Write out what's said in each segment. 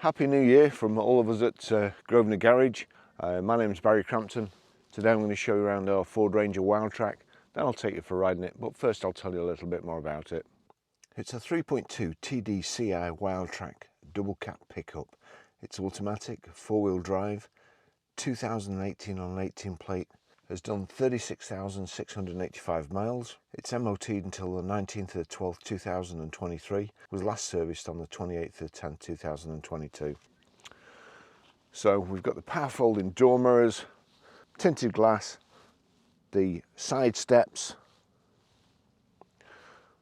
Happy New Year from all of us at Grosvenor Garage. My name is Barry Crampton. Today I'm going to show you around our Ford Ranger Wildtrack. Then I'll take you for riding it, but first I'll tell you a little bit more about it. It's a 3.2 TDCi Wildtrak double cab pickup. It's automatic, four-wheel drive, 2018 on an 18 plate, has done 36,685 miles. It's MOT'd until the 19th of the 12th, 2023, was last serviced on the 28th of the 10th, 2022. So we've got the power folding door mirrors, tinted glass, the side steps,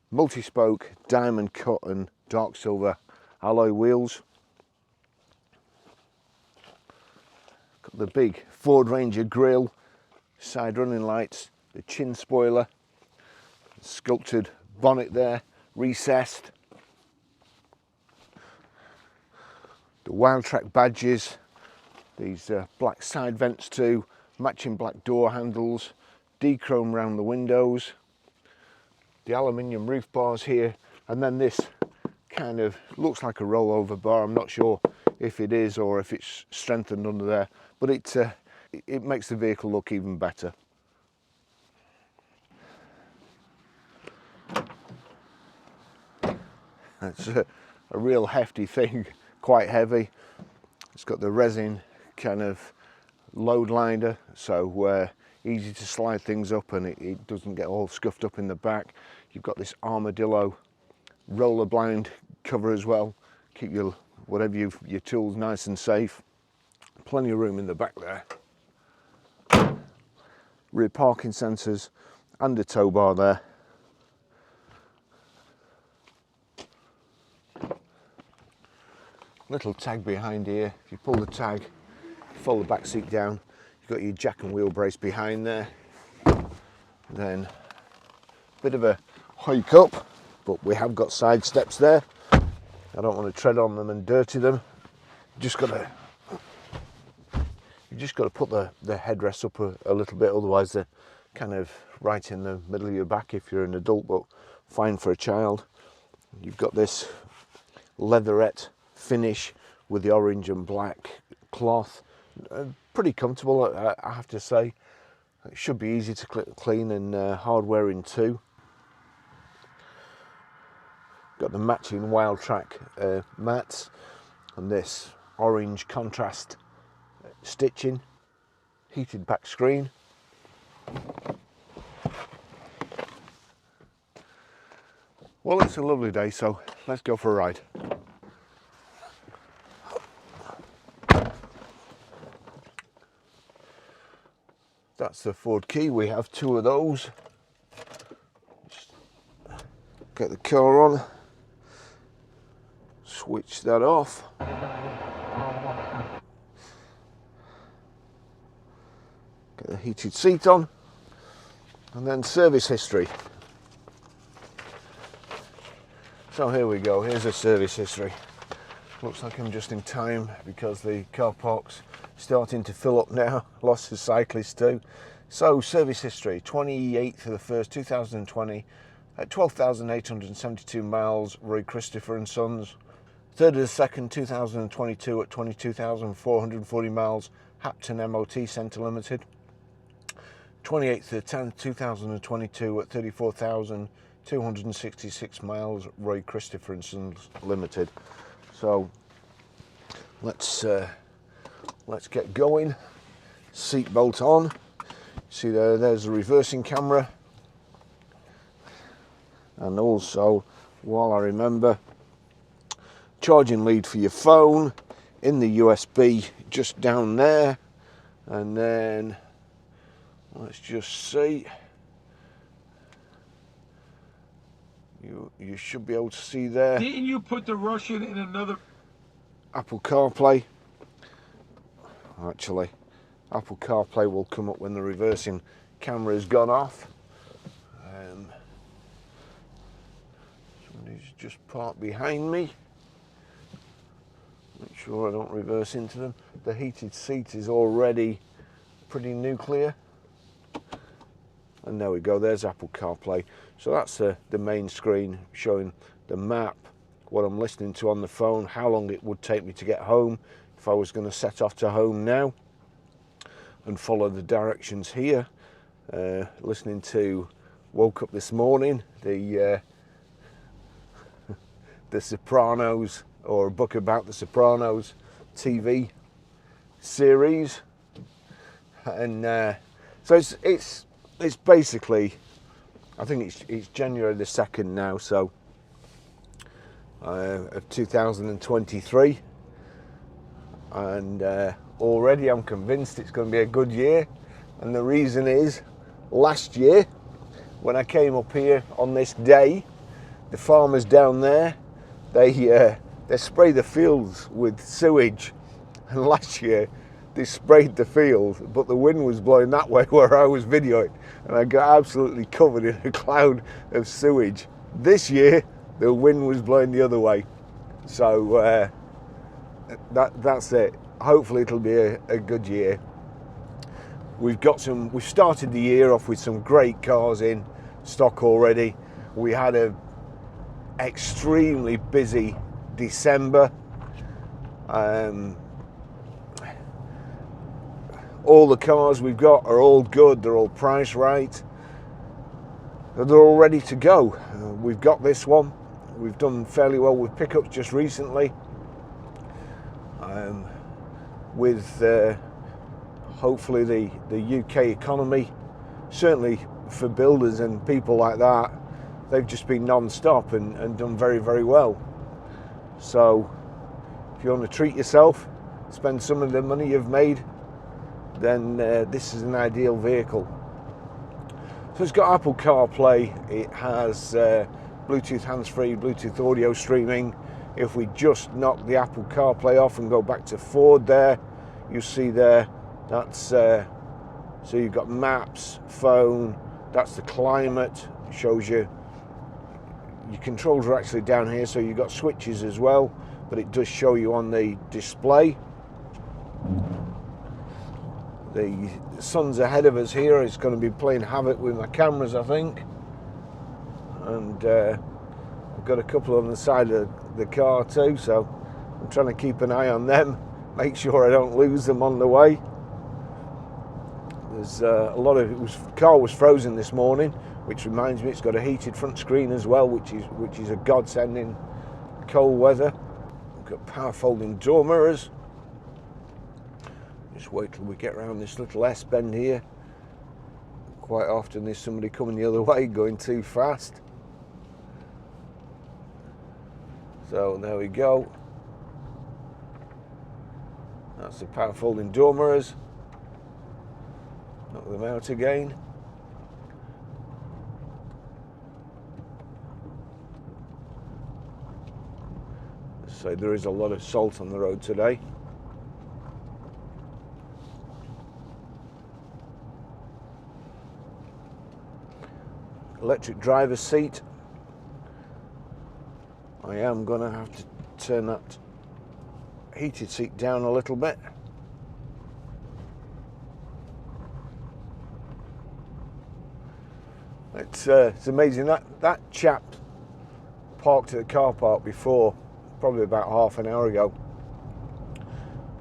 multi-spoke, diamond cut and dark silver alloy wheels. Got the big Ford Ranger grille, side running lights, the chin spoiler, sculpted bonnet there, recessed. The Wildtrack badges, these black side vents too, matching black door handles, D-chrome around the windows, the aluminium roof bars here, and then this kind of looks like a rollover bar. I'm not sure if it is or if it's strengthened under there, but it makes the vehicle look even better. It's a real hefty thing, quite heavy. It's got the resin kind of load liner, so easy to slide things up and it doesn't get all scuffed up in the back. You've got this Armadillo roller blind cover as well, keep your tools nice and safe. Plenty of room in the back there. Rear parking sensors and a tow bar there. Little tag behind here. If you pull the tag, fold the back seat down, you've got your jack and wheel brace behind there. Then a bit of a hike up, but we have got side steps there. I don't want to tread on them and dirty them. You just got to put the headrests up a little bit, otherwise they're kind of right in the middle of your back if you're an adult, but fine for a child. You've got this leatherette finish with the orange and black cloth. Pretty comfortable, I have to say. It should be easy to clean and hard wearing too. Got the matching Wildtrack mats and this orange contrast stitching, heated back screen. Well, it's a lovely day, so let's go for a ride. That's the Ford key. We have two of those. Just get the car on, switch that off. Get the heated seat on, and then service history. So here we go, here's a service history. Looks like I'm just in time because the car park's starting to fill up now, lots of cyclists too. So service history, 28th of the 1st, 2020, at 12,872 miles, Roy Christopher and Sons. 3rd of the 2nd, 2022 at 22,440 miles, Hapton MOT Centre Limited. 28th of the 10th, 2022 at 34,266 miles, Roy Christopher and Sons Limited. So let's get going. Seatbelt on. See there's the reversing camera. And also, while I remember, charging lead for your phone in the USB just down there. And then let's just see. You should be able to see there. Didn't you put the Russian in another? Apple CarPlay. Actually, Apple CarPlay will come up when the reversing camera has gone off. Somebody's just parked behind me. Make sure I don't reverse into them. The heated seat is already pretty nuclear. And there we go, there's Apple CarPlay. So that's the main screen showing the map, what I'm listening to on the phone, how long it would take me to get home if I was going to set off to home now and follow the directions here. Listening to Woke Up This Morning, the Sopranos, or a book about the Sopranos TV series, and so it's basically, I think it's January the 2nd now, so of 2023, and already I'm convinced it's going to be a good year. And the reason is, last year when I came up here on this day, the farmers down there, they spray the fields with sewage, and last year they sprayed the field, but the wind was blowing that way where I was videoing, and I got absolutely covered in a cloud of sewage. This year the wind was blowing the other way, so that's it. Hopefully it'll be a good year. We've started the year off with some great cars in stock already. We had a extremely busy December. All the cars we've got are all good, they're all priced right, they're all ready to go. We've got this one. We've done fairly well with pickups just recently, with hopefully the UK economy, certainly for builders and people like that, they've just been non-stop and done very, very well. So if you want to treat yourself, spend some of the money you've made, then this is an ideal vehicle. So it's got Apple CarPlay, it has Bluetooth hands-free, Bluetooth audio streaming. If we just knock the Apple CarPlay off and go back to Ford there, you see there, that's so you've got maps, phone, that's the climate, it shows you. Your controls are actually down here, so you've got switches as well, but it does show you on the display. The sun's ahead of us here. It's going to be playing havoc with my cameras, I think. And I've got a couple on the side of the car too, so I'm trying to keep an eye on them, make sure I don't lose them on the way. There's a lot of the car was frozen this morning, which reminds me it's got a heated front screen as well, which is a godsend in cold weather. We've got power folding door mirrors. Just wait till we get around this little S-bend here. Quite often there's somebody coming the other way going too fast. So there we go. That's the power folding door mirrors. Knock them out again. So there is a lot of salt on the road today. Electric driver's seat. I am going to have to turn that heated seat down a little bit. It's amazing that chap parked at the car park before, probably about half an hour ago,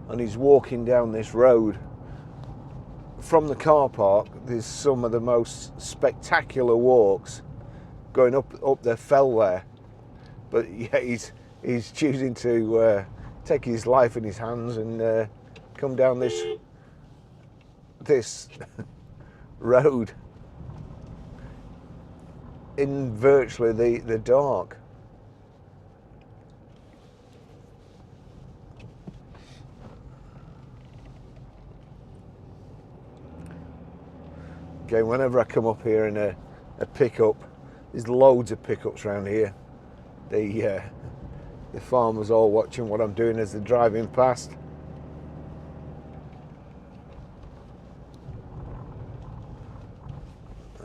and he's walking down this road. From the car park, there's some of the most spectacular walks going up the fell there, but yeah, he's choosing to take his life in his hands and come down this road in virtually the dark. Okay, whenever I come up here in a pickup, there's loads of pickups around here. The farmers all watching what I'm doing as they're driving past.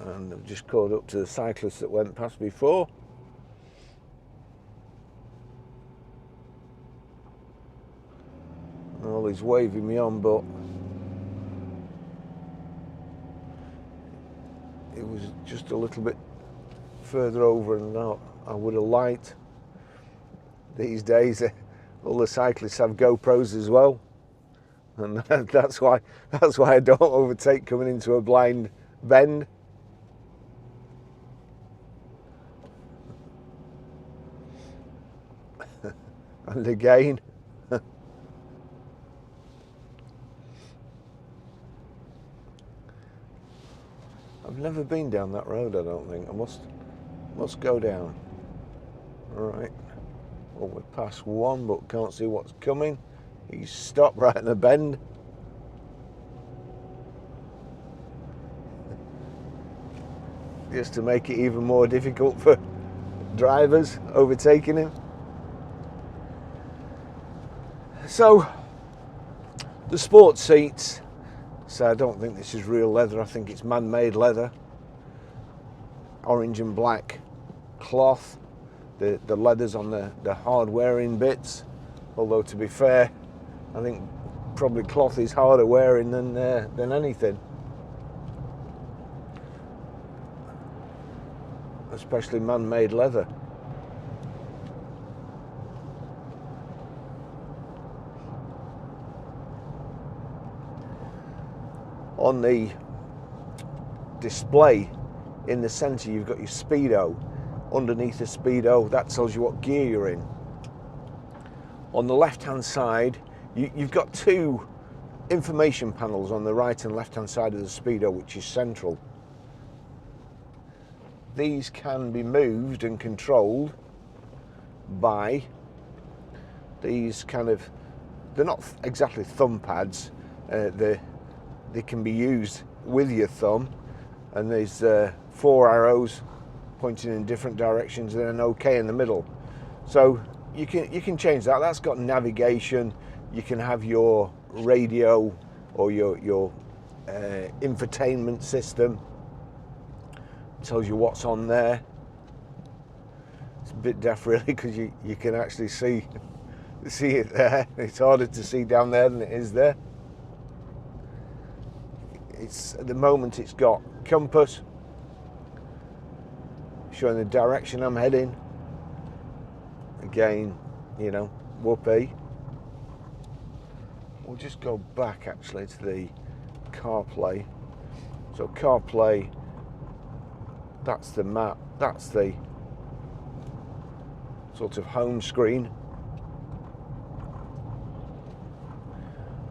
And I've just caught up to the cyclist that went past before. Well, he's waving me on, but it was just a little bit further over than I would have liked. these days. All the cyclists have GoPros as well, and that's why I don't overtake coming into a blind bend. And again, I've never been down that road, I don't think. I must go down. All right. Well, we're past one, but can't see what's coming. He's stopped right in the bend. Just to make it even more difficult for drivers overtaking him. So, the sports seats, so I don't think this is real leather, I think it's man-made leather. Orange and black cloth. The leather's on the hard wearing bits, although to be fair, I think probably cloth is harder wearing than anything. Especially man-made leather. On the display in the centre you've got your speedo. Underneath the speedo, that tells you what gear you're in. On the left hand side you've got two information panels on the right and left hand side of the speedo, which is central. These can be moved and controlled by these kind of, they're not exactly thumb pads, they can be used with your thumb, and there's 4 arrows pointing in different directions and an OK in the middle. So you can change that. That's got navigation. You can have your radio or your infotainment system. It tells you what's on there. It's a bit daft really, because you can actually see it there. It's harder to see down there than it is there. At the moment it's got compass showing the direction I'm heading. Again, you know, whoopee. We'll just go back actually to the CarPlay. So CarPlay, that's the map, that's the sort of home screen.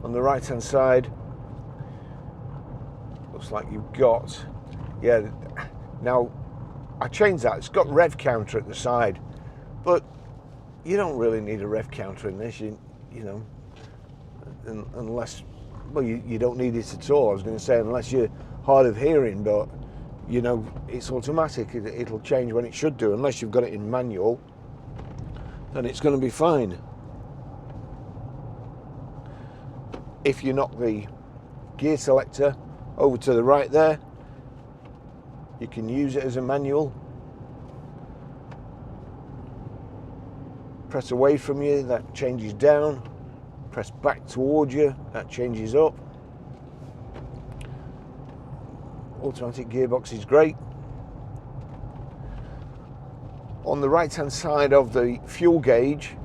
On the right hand side, looks like you've got, yeah, now I changed that, it's got rev counter at the side, but you don't really need a rev counter in this, you know, unless, well, you don't need it at all. I was going to say unless you're hard of hearing, but you know, it's automatic, it'll change when it should do. Unless you've got it in manual, then it's going to be fine. If you knock the gear selector over to the right there, you can use it as a manual. Press away from you, that changes down. Press back towards you, that changes up. Automatic gearbox is great. On the right hand side of the fuel gauge,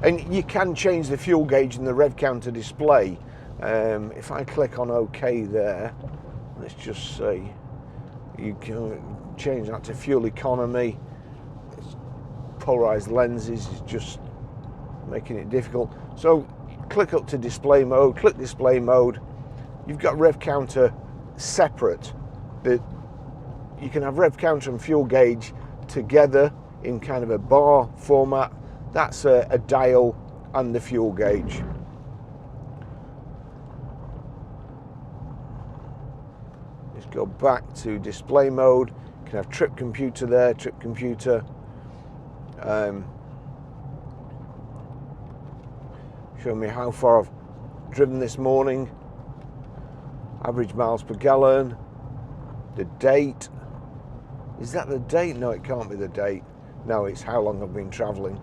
and you can change the fuel gauge in the rev counter display. If I click on OK there, let's just say you can change that to fuel economy. It's polarized lenses is just making it difficult. So click up to display mode, click display mode. You've got rev counter separate. You can have rev counter and fuel gauge together in kind of a bar format. That's a dial and the fuel gauge. Just go back to display mode. You can have trip computer there, trip computer. Show me how far I've driven this morning. Average miles per gallon. The date. Is that the date? No, it can't be the date. No, it's how long I've been travelling.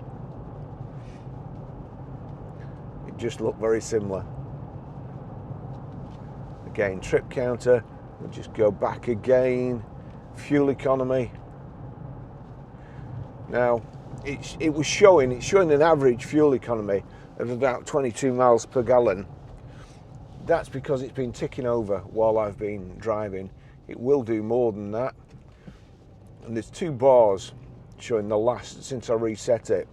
It just looked very similar. Again, trip counter. We'll just go back again. Fuel economy. Now, it's showing an average fuel economy of about 22 miles per gallon. That's because it's been ticking over while I've been driving. It will do more than that. And there's two bars showing the last since I reset it.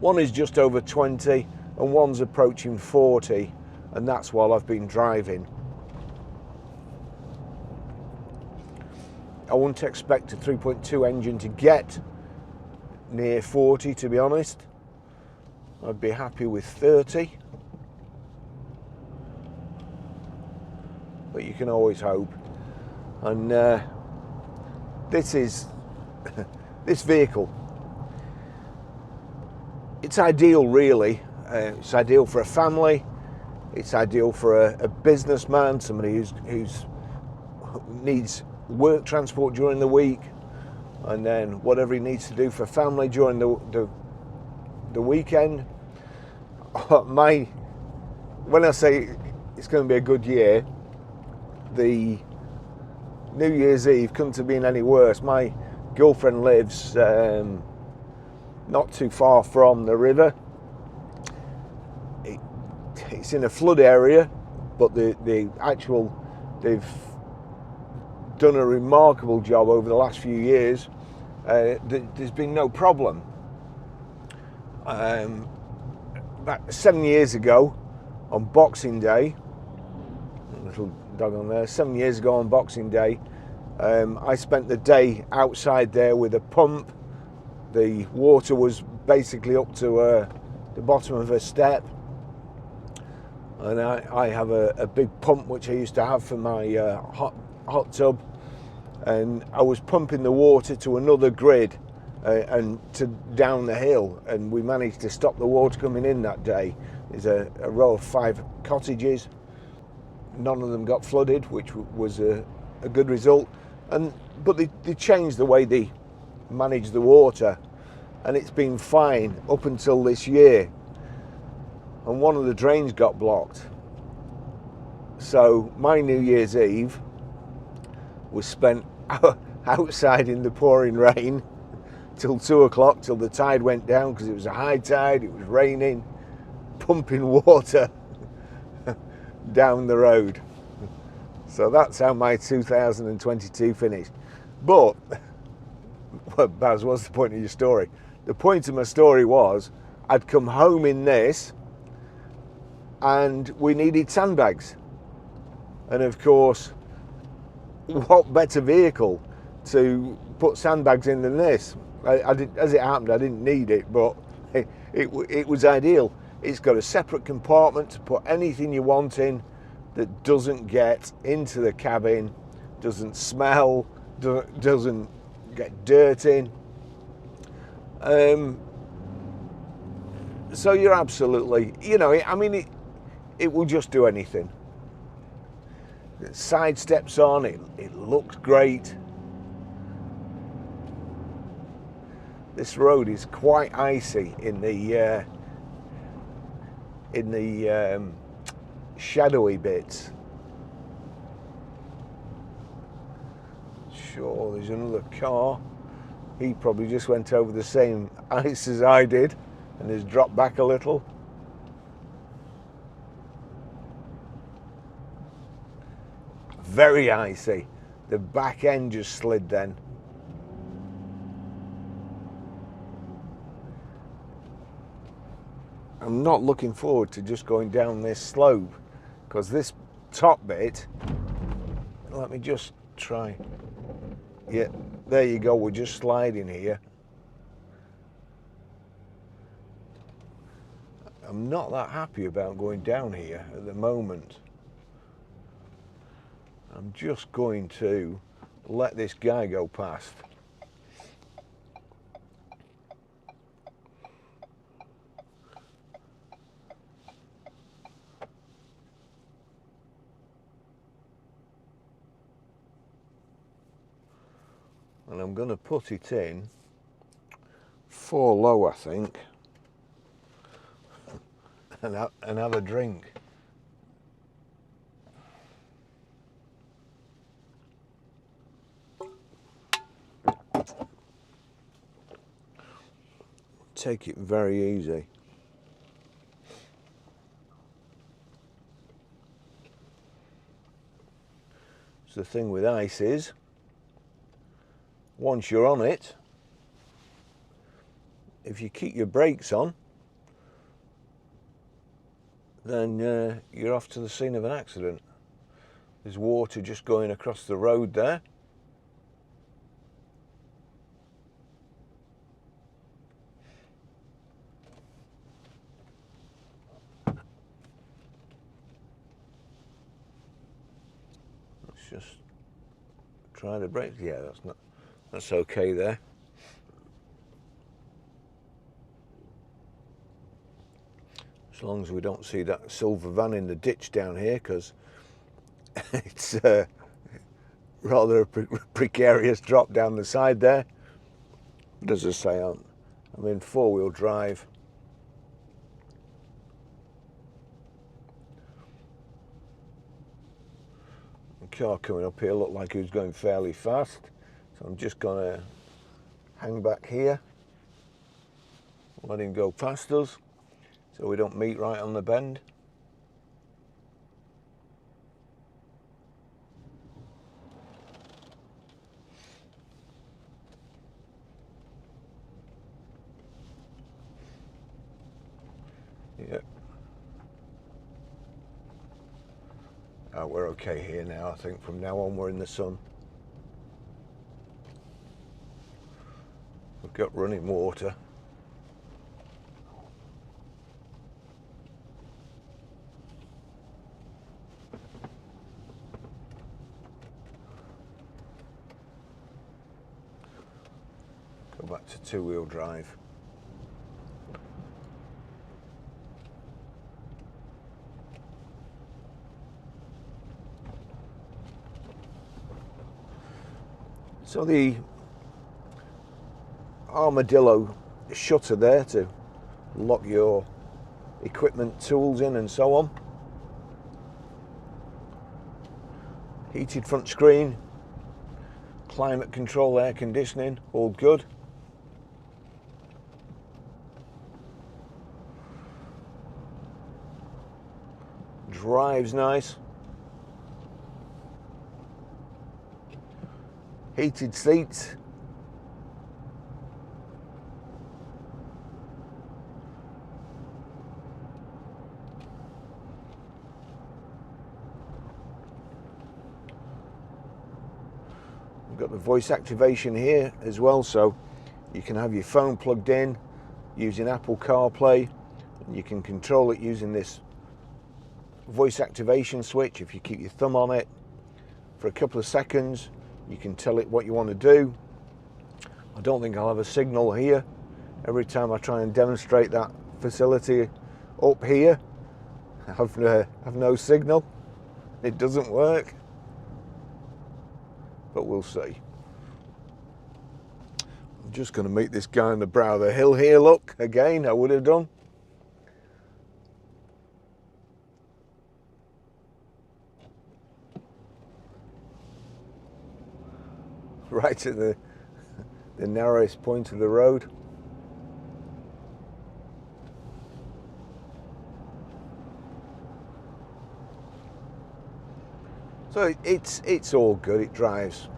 One is just over 20 and one's approaching 40, and that's while I've been driving. I wouldn't expect a 3.2 engine to get near 40, to be honest. I'd be happy with 30. But you can always hope. And this is this vehicle. It's ideal, really. It's ideal for a family. It's ideal for a businessman, somebody who's needs work transport during the week, and then whatever he needs to do for family during the weekend. When I say it's going to be a good year, the New Year's Eve couldn't have been any worse. My girlfriend lives not too far from the river. It's in a flood area, but they've done a remarkable job over the last few years. There's been no problem. About 7 years ago on Boxing Day, a little dog on there, 7 years ago on Boxing Day, I spent the day outside there with a pump. The water was basically up to the bottom of a step, and I have a big pump which I used to have for my hot tub, and I was pumping the water to another grid and to down the hill, and we managed to stop the water coming in that day. There's a row of 5 cottages. None of them got flooded, which was a good result. But they changed the way they manage the water, and it's been fine up until this year. And one of the drains got blocked. So my New Year's Eve was spent outside in the pouring rain till 2 o'clock, till the tide went down, because it was a high tide, it was raining, pumping water down the road. So that's how my 2022 finished. But, well, Baz, what's the point of your story? The point of my story was I'd come home in this and we needed sandbags. And of course, what better vehicle to put sandbags in than this? As it happened, I didn't need it, but it was ideal. It's got a separate compartment to put anything you want in that doesn't get into the cabin, doesn't smell, doesn't get dirt in. So you're absolutely, it will just do anything. The side steps on, it looks great. This road is quite icy in the shadowy bits. Sure, there's another car. He probably just went over the same ice as I did and has dropped back a little. Very icy. The back end just slid then. I'm not looking forward to just going down this slope, because this top bit, let me just try. Yeah, there you go, we're just sliding here. I'm not that happy about going down here at the moment. I'm just going to let this guy go past. And I'm going to put it in 4 low, I think, and have a drink. take it very easy. So the thing with ice is, once you're on it, if you keep your brakes on, then you're off to the scene of an accident. There's water just going across the road there. Let's just try the brakes. Yeah, that's okay there. As long as we don't see that silver van in the ditch down here, because it's rather a precarious drop down the side there. But as I say, I'm in four-wheel drive. The car coming up here looked like he was going fairly fast, so I'm just going to hang back here, let him go past us, so we don't meet right on the bend. Yep. Oh, we're okay here now. I think from now on we're in the sun. We've got running water. Go back to two-wheel drive. So the Armadillo shutter there to lock your equipment, tools in and so on. Heated front screen, climate control, air conditioning, all good. Drives nice. Heated seats. We've got the voice activation here as well, so you can have your phone plugged in using Apple CarPlay, and you can control it using this voice activation switch. If you keep your thumb on it for a couple of seconds, you can tell it what you want to do. I don't think I'll have a signal here. Every time I try and demonstrate that facility up here, I have no signal. It doesn't work. But we'll see. I'm just going to meet this guy on the brow of the hill here. Look, again, I would have done. Right at the narrowest point of the road. So it's all good. It drives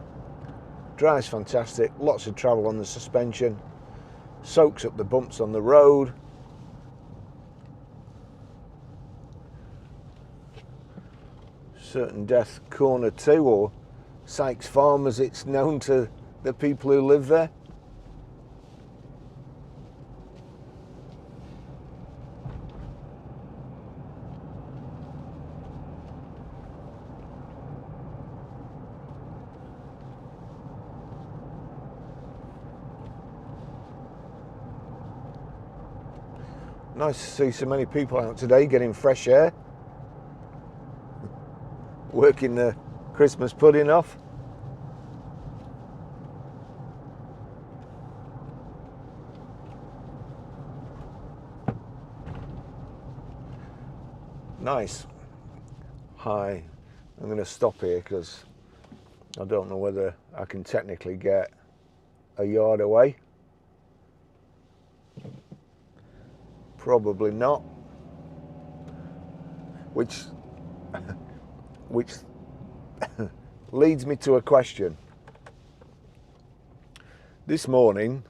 fantastic. Lots of travel on the suspension. Soaks up the bumps on the road. Certain Death Corner 2, or Sykes Farm as it's known to the people who live there. Nice to see so many people out today getting fresh air, working the Christmas pudding off. Nice. Hi, I'm going to stop here because I don't know whether I can technically get a yard away. Probably not. Which leads me to a question. This morning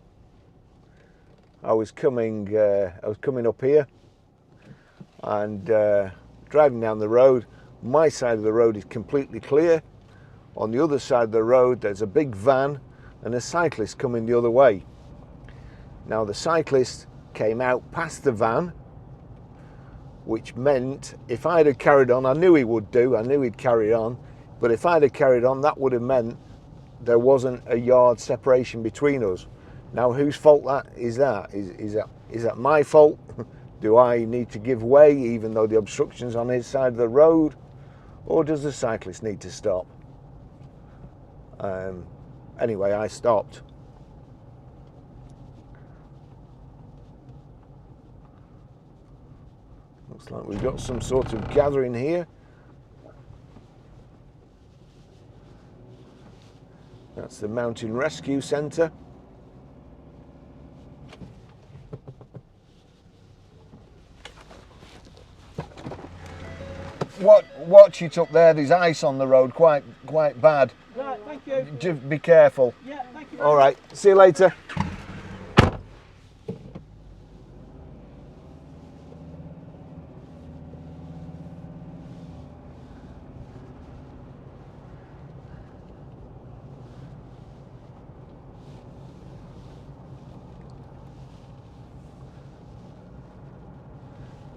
I was coming up here and driving down the road. My side of the road is completely clear. On the other side of the road there's a big van and a cyclist coming the other way. Now the cyclist came out past the van, which meant if I'd have carried on, I knew he would do, I knew he'd carry on, but if I'd have carried on, that would have meant there wasn't a yard separation between us. Now whose fault that is? Is that my fault? Do I need to give way even though the obstruction's on his side of the road? Or does the cyclist need to stop? Anyway, I stopped. Looks like we've got some sort of gathering here. That's the Mountain Rescue Centre. Watch it up there, there's ice on the road, quite bad. Right, thank you. Just be careful. Yeah, thank you. All right, see you later.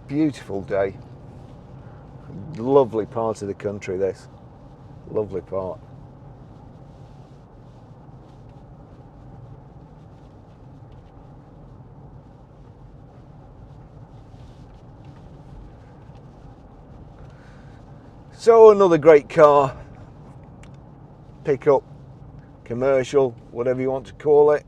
Beautiful day. Lovely part of the country, this. Lovely part. So another great car. Pickup, commercial, whatever you want to call it.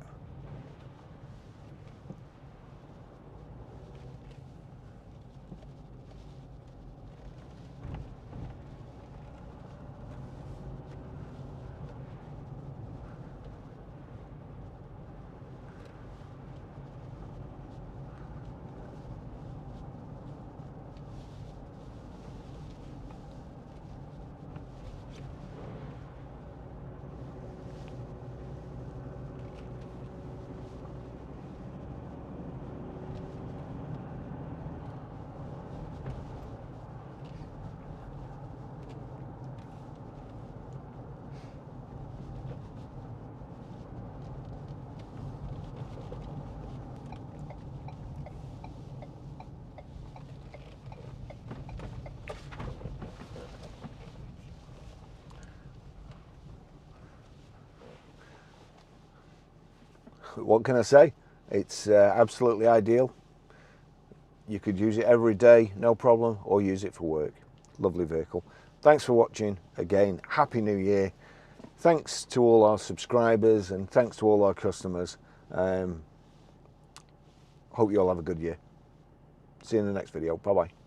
What can I say? It's absolutely ideal. You could use it every day, no problem, or use it for work. Lovely vehicle. Thanks for watching. Again, Happy New Year. Thanks to all our subscribers and thanks to all our customers. Hope you all have a good year. See you in the next video. Bye-bye.